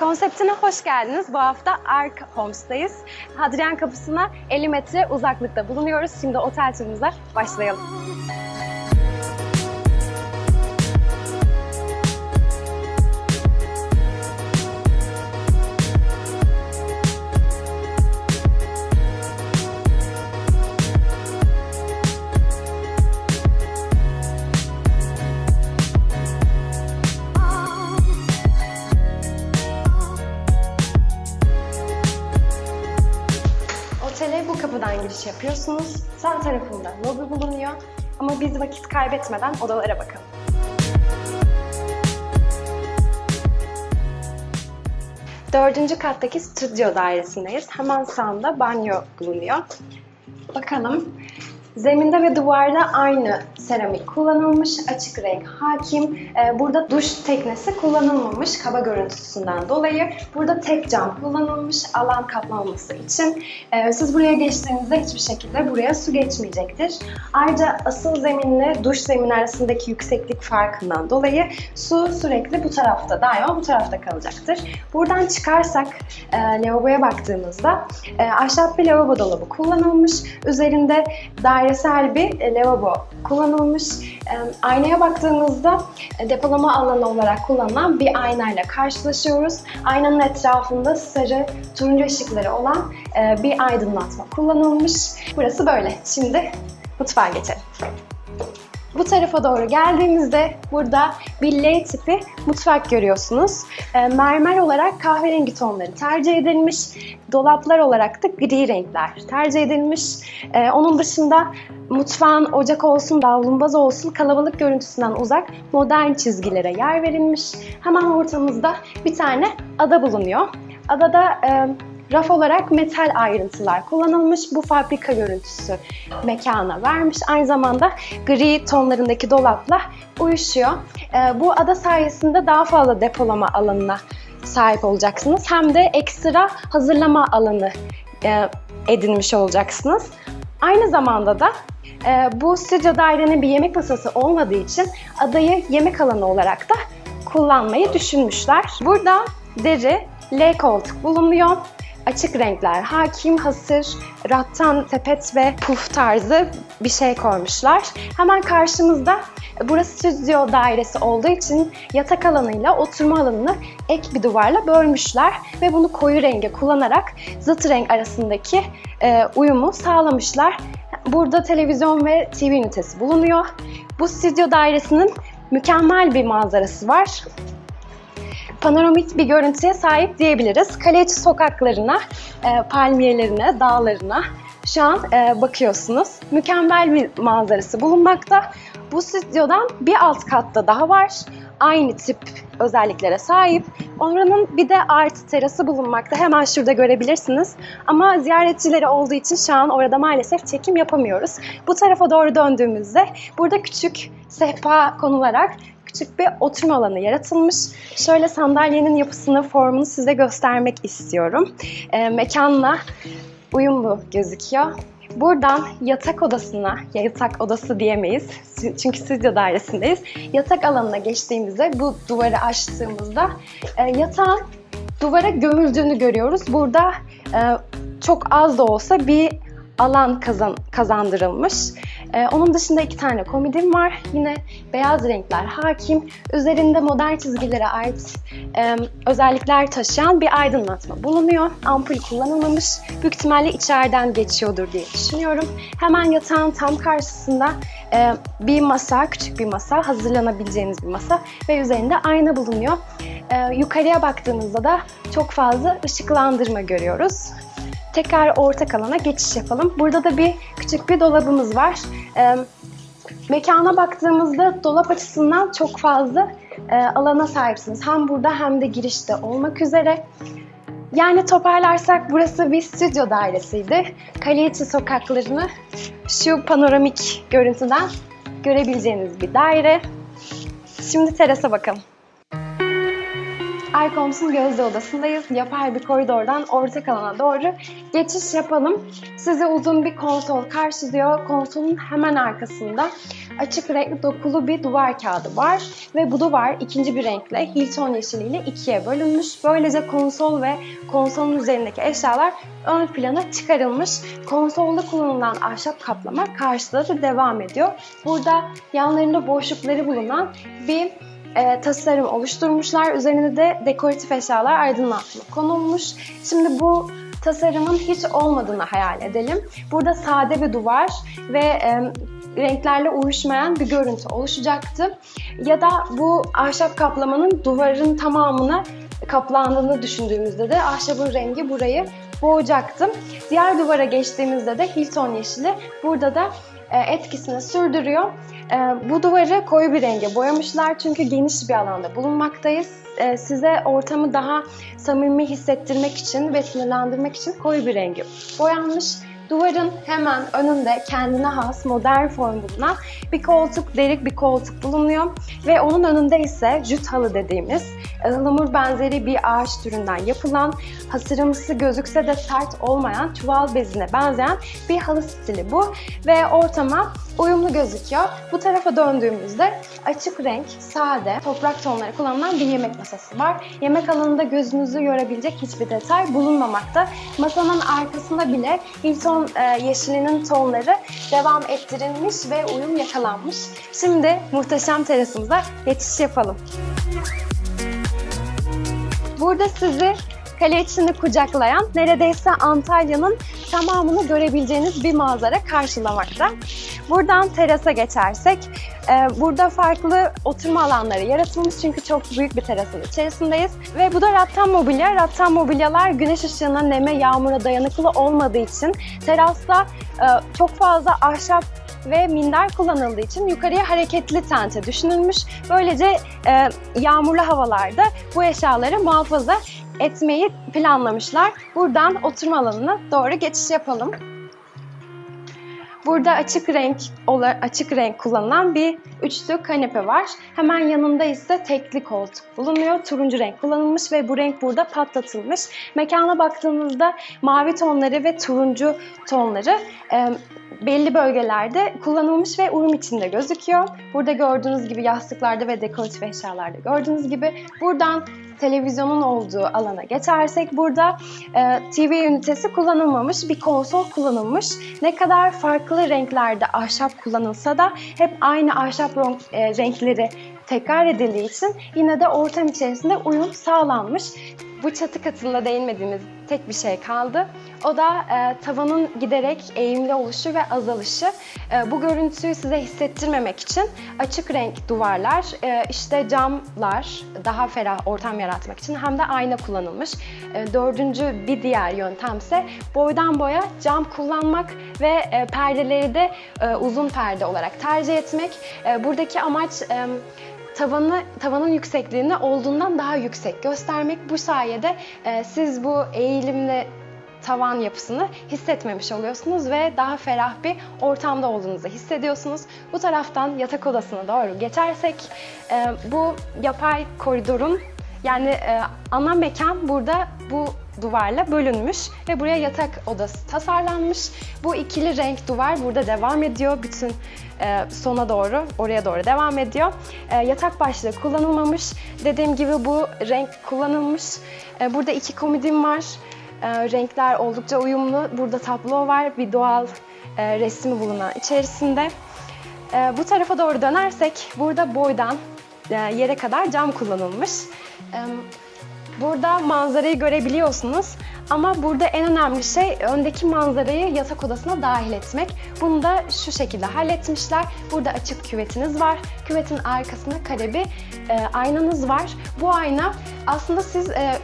Konseptine hoş geldiniz. Bu hafta Ark Homes'tayız. Hadrian Kapısı'na 50 metre uzaklıkta bulunuyoruz. Şimdi otel turumuza başlayalım. Otele bu kapıdan giriş yapıyorsunuz. Sağ tarafında lobi bulunuyor. Ama biz vakit kaybetmeden odalara bakalım. Dördüncü kattaki stüdyo dairesindeyiz. Hemen sağında banyo bulunuyor. Bakalım. Zeminde ve duvarda aynı seramik kullanılmış, açık renk hakim. Burada duş teknesi kullanılmamış kaba görüntüsünden dolayı. Burada tek cam kullanılmış alan kaplamaması için. Siz buraya geçtiğinizde hiçbir şekilde buraya su geçmeyecektir. Ayrıca asıl zeminle duş zemini arasındaki yükseklik farkından dolayı su sürekli bu tarafta, daima bu tarafta kalacaktır. Buradan çıkarsak lavaboya baktığımızda ahşap bir lavabo dolabı kullanılmış. Üzerinde dairesel bir lavabo kullanılmış. Aynaya baktığımızda depolama alanı olarak kullanılan bir aynayla karşılaşıyoruz. Aynanın etrafında sarı, turuncu ışıkları olan bir aydınlatma kullanılmış. Burası böyle. Şimdi mutfağa geçelim. Bu tarafa doğru geldiğimizde burada bir L tipi mutfak görüyorsunuz. Mermer olarak kahverengi tonları tercih edilmiş. Dolaplar olarak da gri renkler tercih edilmiş. Onun dışında mutfağın ocak olsun, davlumbaz olsun kalabalık görüntüsünden uzak modern çizgilere yer verilmiş. Hemen ortamızda bir tane ada bulunuyor. Adada raf olarak metal ayrıntılar kullanılmış. Bu fabrika görüntüsü mekana vermiş. Aynı zamanda gri tonlarındaki dolapla uyuşuyor. Bu ada sayesinde daha fazla depolama alanına sahip olacaksınız. Hem de ekstra hazırlama alanı edinmiş olacaksınız. Aynı zamanda da bu stüdyo dairenin bir yemek masası olmadığı için adayı yemek alanı olarak da kullanmayı düşünmüşler. Burada deri, L koltuk bulunuyor. Açık renkler hakim, hasır, rattan, sepet ve puf tarzı bir şey koymuşlar. Hemen karşımızda burası stüdyo dairesi olduğu için yatak alanıyla oturma alanını ek bir duvarla bölmüşler ve bunu koyu renge kullanarak zıt renk arasındaki uyumu sağlamışlar. Burada televizyon ve TV ünitesi bulunuyor. Bu stüdyo dairesinin mükemmel bir manzarası var. Panoramik bir görüntüye sahip diyebiliriz. Kale içi sokaklarına, palmiyelerine, dağlarına şu an bakıyorsunuz. Mükemmel bir manzarası bulunmakta. Bu stüdyodan bir alt katta daha var. Aynı tip özelliklere sahip. Oranın bir de artı terası bulunmakta. Hemen şurada görebilirsiniz. Ama ziyaretçileri olduğu için şu an orada maalesef çekim yapamıyoruz. Bu tarafa doğru döndüğümüzde burada küçük sehpa konularak küçük bir oturma alanı yaratılmış. Şöyle sandalyenin yapısını, formunu size göstermek istiyorum. Mekanla uyumlu gözüküyor. Buradan yatak odasına, ya yatak odası diyemeyiz çünkü stüdyo dairesindeyiz. Yatak alanına geçtiğimizde, bu duvarı açtığımızda yatağın duvara gömüldüğünü görüyoruz. Burada çok az da olsa bir alan kazandırılmış. Onun dışında iki tane komodim var. Yine beyaz renkler hakim. Üzerinde modern çizgilere ait özellikler taşıyan bir aydınlatma bulunuyor. Ampul kullanılmamış. Büyük ihtimalle içeriden geçiyordur diye düşünüyorum. Hemen yatağın tam karşısında bir masa, küçük bir masa, hazırlanabileceğiniz bir masa ve üzerinde ayna bulunuyor. Yukarıya baktığımızda da çok fazla ışıklandırma görüyoruz. Tekrar ortak alana geçiş yapalım. Burada da küçük bir dolabımız var. Mekana baktığımızda dolap açısından çok fazla alana sahipsiniz. Hem burada hem de girişte olmak üzere. Yani toparlarsak burası bir stüdyo dairesiydi. Kale içi sokaklarını şu panoramik görüntüden görebileceğiniz bir daire. Şimdi terasa bakalım. iComs'un gözde odasındayız. Yapay bir koridordan ortak alana doğru geçiş yapalım. Sizi uzun bir konsol karşılıyor. Konsolun hemen arkasında açık renkli dokulu bir duvar kağıdı var. Ve bu duvar ikinci bir renkle, Hilton yeşiliyle ikiye bölünmüş. Böylece konsol ve konsolun üzerindeki eşyalar ön plana çıkarılmış. Konsolda kullanılan ahşap kaplama karşıda da devam ediyor. Burada yanlarında boşlukları bulunan bir tasarım oluşturmuşlar. Üzerine de dekoratif eşyalar aydınlatma konulmuş. Şimdi bu tasarımın hiç olmadığını hayal edelim. Burada sade bir duvar ve renklerle uyuşmayan bir görüntü oluşacaktı. Ya da bu ahşap kaplamanın duvarın tamamına kaplandığını düşündüğümüzde de ahşabın rengi burayı boğacaktı. Diğer duvara geçtiğimizde de Hilton yeşili burada da etkisini sürdürüyor. Bu duvarı koyu bir renge boyamışlar çünkü geniş bir alanda bulunmaktayız. Size ortamı daha samimi hissettirmek için ve sinirlendirmek için koyu bir rengi boyanmış. Duvarın hemen önünde kendine has modern form bulunan bir koltuk, delik bir koltuk bulunuyor. Ve onun önünde ise jüt halı dediğimiz ıhlamur benzeri bir ağaç türünden yapılan, hasırımsı gözükse de sert olmayan çuval bezine benzeyen bir halı stili bu. Ve ortama uyumlu gözüküyor. Bu tarafa döndüğümüzde açık renk, sade, toprak tonları kullanılan bir yemek masası var. Yemek alanında gözünüzü yorabilecek hiçbir detay bulunmamakta. Masanın arkasında bile Hilton yeşilinin tonları devam ettirilmiş ve uyum yakalanmış. Şimdi muhteşem terasımıza geçiş yapalım. Burada sizi kale içini kucaklayan, neredeyse Antalya'nın tamamını görebileceğiniz bir manzara karşılamakta. Buradan terasa geçersek, burada farklı oturma alanları yaratılmış çünkü çok büyük bir terasın içerisindeyiz. Ve bu da rattan mobilya. Rattan mobilyalar güneş ışığına, neme, yağmura dayanıklı olmadığı için terasta çok fazla ahşap ve minder kullanıldığı için yukarıya hareketli tente düşünülmüş. Böylece yağmurlu havalarda bu eşyaları muhafaza etmeyi planlamışlar. Buradan oturma alanına doğru geçiş yapalım. Burada açık renk kullanılan bir üçlü kanepe var. Hemen yanında ise tekli koltuk bulunuyor. Turuncu renk kullanılmış ve bu renk burada patlatılmış. Mekana baktığımızda mavi tonları ve turuncu tonları belli bölgelerde kullanılmış ve uyum içinde gözüküyor. Burada gördüğünüz gibi yastıklarda ve dekoratif eşyalarda gördüğünüz gibi. Buradan televizyonun olduğu alana geçersek burada TV ünitesi kullanılmamış, bir konsol kullanılmış. Ne kadar farklı renklerde ahşap kullanılsa da hep aynı ahşap renkleri tekrar edildiği için yine de ortam içerisinde uyum sağlanmış. Bu çatı katında değinmediğimiz tek bir şey kaldı. O da tavanın giderek eğimli oluşu ve azalışı. Bu görüntüyü size hissettirmemek için açık renk duvarlar, işte camlar daha ferah ortam yaratmak için hem de ayna kullanılmış. Dördüncü bir diğer yöntemse boydan boya cam kullanmak ve perdeleri de uzun perde olarak tercih etmek. Buradaki amaç tavanın yüksekliğini olduğundan daha yüksek göstermek. Bu sayede siz bu eğilimli tavan yapısını hissetmemiş oluyorsunuz ve daha ferah bir ortamda olduğunuzu hissediyorsunuz. Bu taraftan yatak odasına doğru geçersek bu yapay koridorun yani ana mekan burada bu duvarla bölünmüş ve buraya yatak odası tasarlanmış. Bu ikili renk duvar burada devam ediyor. Bütün sona doğru, oraya doğru devam ediyor. Yatak başlığı kullanılmamış. Dediğim gibi bu renk kullanılmış. Burada iki komodin var. Renkler oldukça uyumlu. Burada tablo var. Bir doğal resmi bulunan içerisinde. Bu tarafa doğru dönersek burada boydan yere kadar cam kullanılmış. Burada manzarayı görebiliyorsunuz ama burada en önemli şey öndeki manzarayı yatak odasına dahil etmek. Bunu da şu şekilde halletmişler. Burada açık küvetiniz var. Küvetin arkasında kare bir aynanız var. Bu ayna aslında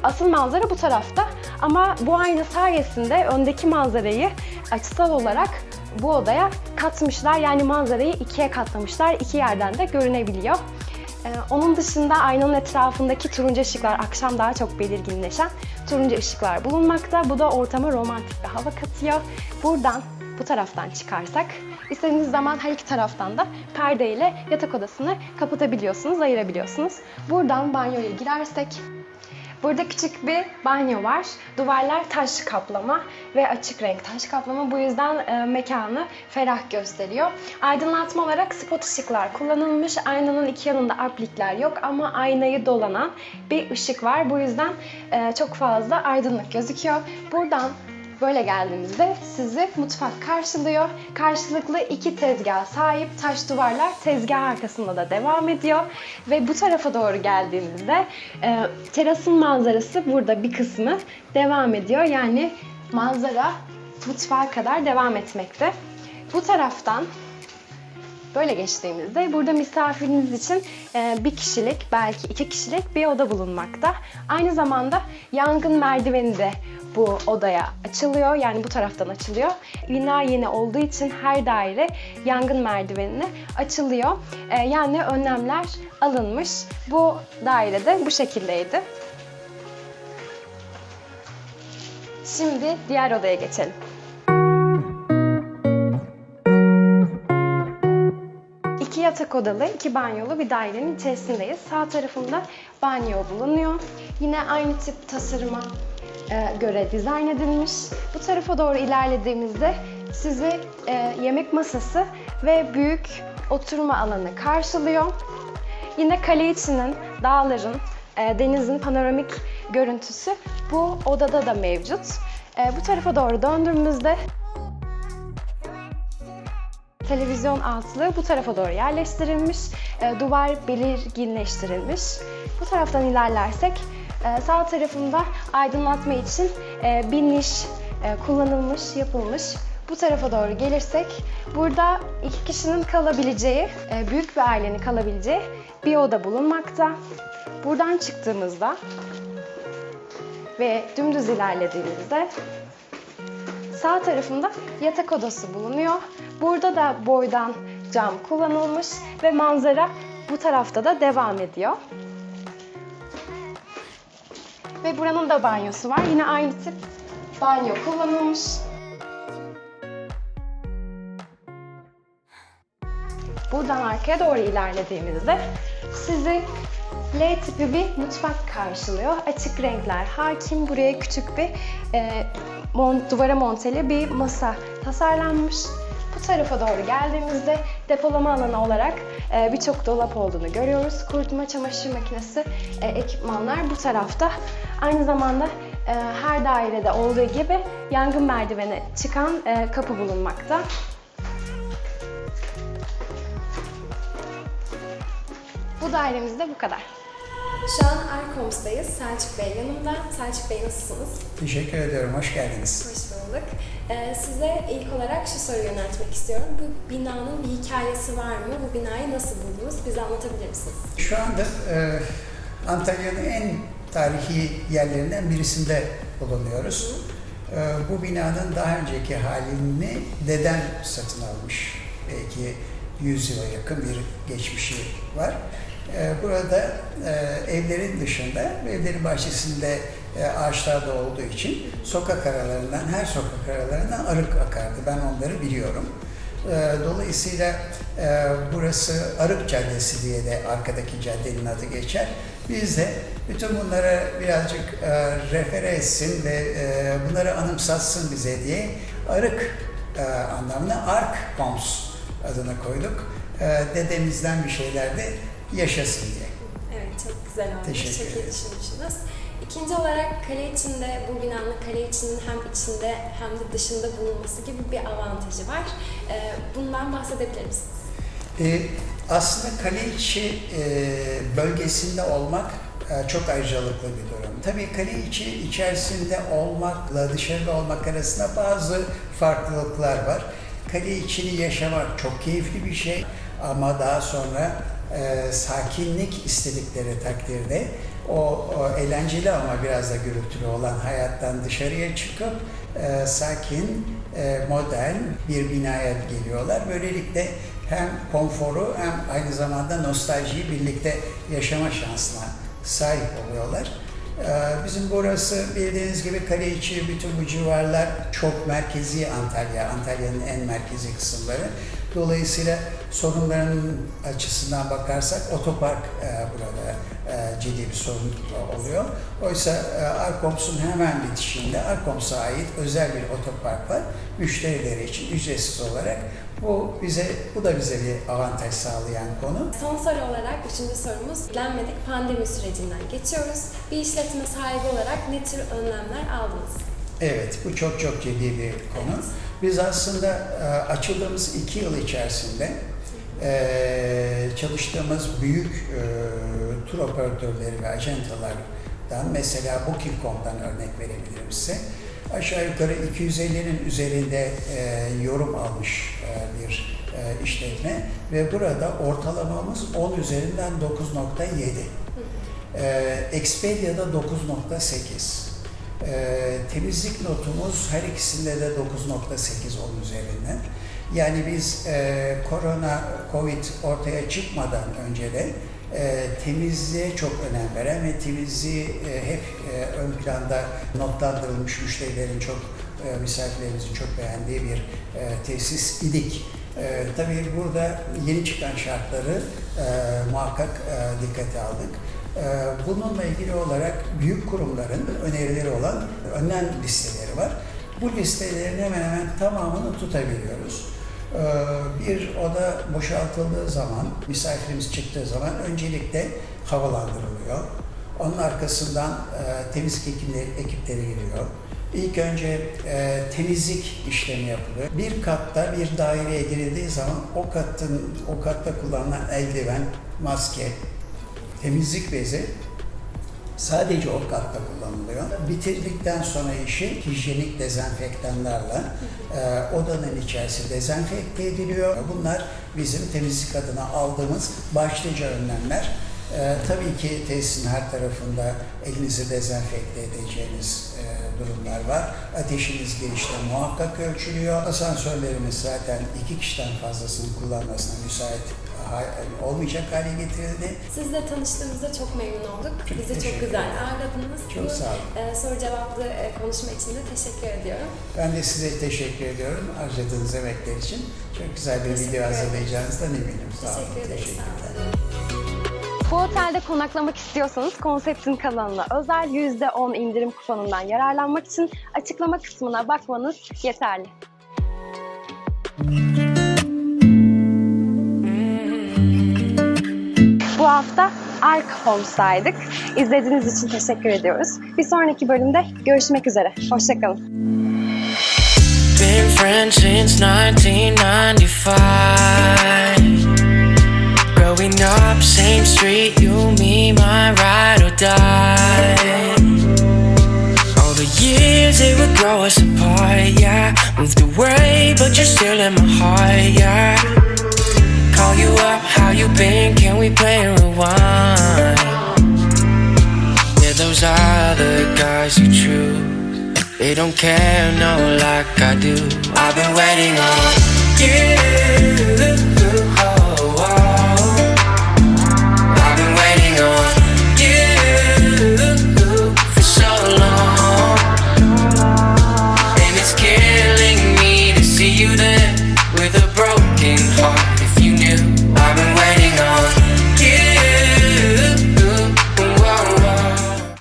asıl manzara bu tarafta ama bu ayna sayesinde öndeki manzarayı açısal olarak bu odaya katmışlar. Yani manzarayı ikiye katlamışlar. İki yerden de görünebiliyor. Onun dışında aynanın etrafındaki turuncu ışıklar, akşam daha çok belirginleşen turuncu ışıklar bulunmakta. Bu da ortama romantik bir hava katıyor. Buradan, bu taraftan çıkarsak, istediğiniz zaman her iki taraftan da perdeyle yatak odasını kapatabiliyorsunuz, ayırabiliyorsunuz. Buradan banyoya girersek, Burada küçük bir banyo var. Duvarlar taş kaplama ve açık renk taş kaplama. Bu yüzden mekanı ferah gösteriyor. Aydınlatma olarak spot ışıklar kullanılmış. Aynanın iki yanında aplikler yok ama aynayı dolanan bir ışık var. Bu yüzden çok fazla aydınlık gözüküyor. Buradan böyle geldiğimizde sizi mutfak karşılıyor. Karşılıklı iki tezgah sahip, taş duvarlar tezgah arkasında da devam ediyor. Ve bu tarafa doğru geldiğimizde terasın manzarası burada bir kısmı devam ediyor. Yani manzara mutfağa kadar devam etmekte. Bu taraftan böyle geçtiğimizde burada misafiriniz için bir kişilik, belki iki kişilik bir oda bulunmakta. Aynı zamanda yangın merdiveni de bu odaya açılıyor. Yani bu taraftan açılıyor. Bina yeni olduğu için her daire yangın merdivenine açılıyor. Yani önlemler alınmış. Bu dairede bu şekildeydi. Şimdi diğer odaya geçelim. İki yatak odalı, iki banyolu bir dairenin içerisindeyiz. Sağ tarafında banyo bulunuyor. Yine aynı tip tasarıma göre dizayn edilmiş. Bu tarafa doğru ilerlediğimizde sizi yemek masası ve büyük oturma alanı karşılıyor. Yine kale içinin, dağların, denizin panoramik görüntüsü bu odada da mevcut. Bu tarafa doğru döndüğümüzde televizyon altlığı bu tarafa doğru yerleştirilmiş, duvar belirginleştirilmiş. Bu taraftan ilerlersek sağ tarafında aydınlatma için bir niş kullanılmış, yapılmış. Bu tarafa doğru gelirsek burada iki kişinin kalabileceği, büyük bir ailenin kalabileceği bir oda bulunmakta. Buradan çıktığımızda ve dümdüz ilerlediğimizde sağ tarafında yatak odası bulunuyor. Burada da boydan cam kullanılmış ve manzara bu tarafta da devam ediyor. Ve buranın da banyosu var. Yine aynı tip banyo kullanılmış. Buradan arkaya doğru ilerlediğimizde sizi L tipi bir mutfak karşılıyor. Açık renkler hakim. Buraya küçük bir duvara monteli bir masa tasarlanmış. Bu tarafa doğru geldiğimizde depolama alanı olarak birçok dolap olduğunu görüyoruz. Kurutma, çamaşır makinesi, ekipmanlar bu tarafta. Aynı zamanda her dairede olduğu gibi yangın merdiveni çıkan kapı bulunmakta. Bu dairemizde bu kadar. Şu an Arkoms'dayız. Selçuk Bey yanımda. Selçuk Bey nasılsınız? Teşekkür ediyorum. Hoş geldiniz. Hoş bulduk. Size ilk olarak şu soruyu yöneltmek istiyorum. Bu binanın bir hikayesi var mı? Bu binayı nasıl buldunuz? Bize anlatabilir misiniz? Şu anda Antalya'nın en tarihi yerlerinden birisinde bulunuyoruz. Bu binanın daha önceki halini dedem satın almış. Belki 100 yıla yakın bir geçmişi var. Burada evlerin dışında, evlerin bahçesinde ağaçlar da olduğu için sokak aralarından, her sokak aralarından arık akardı. Ben onları biliyorum. Dolayısıyla burası Arık Caddesi diye de arkadaki caddenin adı geçer. Biz de bütün bunlara birazcık refere etsin ve bunları anımsatsın bize diye Arık anlamına Arkoms adını koyduk. Dedemizden bir şeyler de yaşasın diye. Evet, çok güzel olmuş. Teşekkür çok iyi ederim. düşünmüşsünüz. İkinci olarak kale içinde, bu binanın kale içinin hem içinde hem de dışında bulunması gibi bir avantajı var. Bundan bahsedebilir misiniz? Aslında kale içi bölgesinde olmak çok ayrıcalıklı bir durum. Tabii kale içi içerisinde olmakla dışarıda olmak arasında bazı farklılıklar var. Kale içini yaşamak çok keyifli bir şey ama daha sonra sakinlik istedikleri takdirde o eğlenceli ama biraz da gürültülü olan hayattan dışarıya çıkıp sakin, modern bir binaya geliyorlar. Böylelikle hem konforu hem aynı zamanda nostaljiyi birlikte yaşama şansına sahip oluyorlar. Bizim burası bildiğiniz gibi kale içi bütün bu civarlar çok merkezi Antalya, Antalya'nın en merkezi kısımları. Dolayısıyla sorunların açısından bakarsak otopark burada ciddi bir sorun oluyor. Oysa Arkoms'un hemen bitişiğinde Arkoms'a ait özel bir otopark var. Müşterileri için ücretsiz olarak. Bu da bize bir avantaj sağlayan konu. Son soru olarak 3. sorumuz, beklenmedik pandemi sürecinden geçiyoruz. Bir işletme sahibi olarak ne tür önlemler aldınız? Evet, bu çok ciddi bir konu. Evet. Biz aslında açıldığımız 2 yıl içerisinde çalıştığımız büyük tur operatörleri ve ajantalardan, mesela Booking.com'dan örnek verebilirim size. Aşağı yukarı 250'nin üzerinde yorum almış bir işletme ve burada ortalamamız 10 üzerinden 9.7. Expedia'da 9.8. Temizlik notumuz her ikisinde de 9.8 onun üzerinden. Yani biz Covid ortaya çıkmadan önce de temizliğe çok önem veren ve temizliği hep ön planda notlandırılmış müşterilerin misafirlerimizin çok beğendiği bir tesis idik. Tabii burada yeni çıkan şartları muhakkak dikkate aldık. Bununla ilgili olarak büyük kurumların önerileri olan önlem listeleri var. Bu listelerin hemen hemen tamamını tutabiliyoruz. Bir oda boşaltıldığı zaman, misafirimiz çıktığı zaman öncelikle havalandırılıyor. Onun arkasından temizlik ekipleri geliyor. İlk önce temizlik işlemi yapılıyor. Bir katta bir daireye girildiği zaman o katta kullanılan eldiven, maske, temizlik bezi sadece o katta kullanılıyor. Bitirdikten sonra işi hijyenik dezenfektanlarla odanın içerisi dezenfekte ediliyor. Bunlar bizim temizlik adına aldığımız başlıca önlemler. Tabii ki tesisin her tarafında elinizi dezenfekte edeceğiniz durumlar var. Ateşiniz girişte muhakkak ölçülüyor. Asansörlerimiz zaten 2 kişiden fazlasının kullanmasına müsait olmayacak hale getirildi. Sizle tanıştığımızda çok memnun olduk. Bizi çok teşekkür güzel ederim. ağırladınız. Çok sağ olun. Soru cevaplı konuşma için de teşekkür ediyorum. Ben de size teşekkür ediyorum harcadığınız emekler için. Çok güzel bir Teşekkür video ederim. hazırlayacağınızdan eminim. Sağ olun. Teşekkür ederiz. Teşekkürler. Bu otelde konaklamak istiyorsanız konseptin kanalına özel %10 indirim kuponundan yararlanmak için açıklama kısmına bakmanız yeterli. Bu hafta Ark Homes'taydık. İzlediğiniz için teşekkür ediyoruz. Bir sonraki bölümde görüşmek üzere. Hoşça kalın. Been friends since 1995. Growing up, same street, you, me, my ride or die. All the years they would grow us apart, yeah. Moved away, but you're still in my heart, yeah. Call you up, how you been? Can we play a rewind? Yeah, those other guys who choose, they don't care, no, like I do. I've been waiting on you.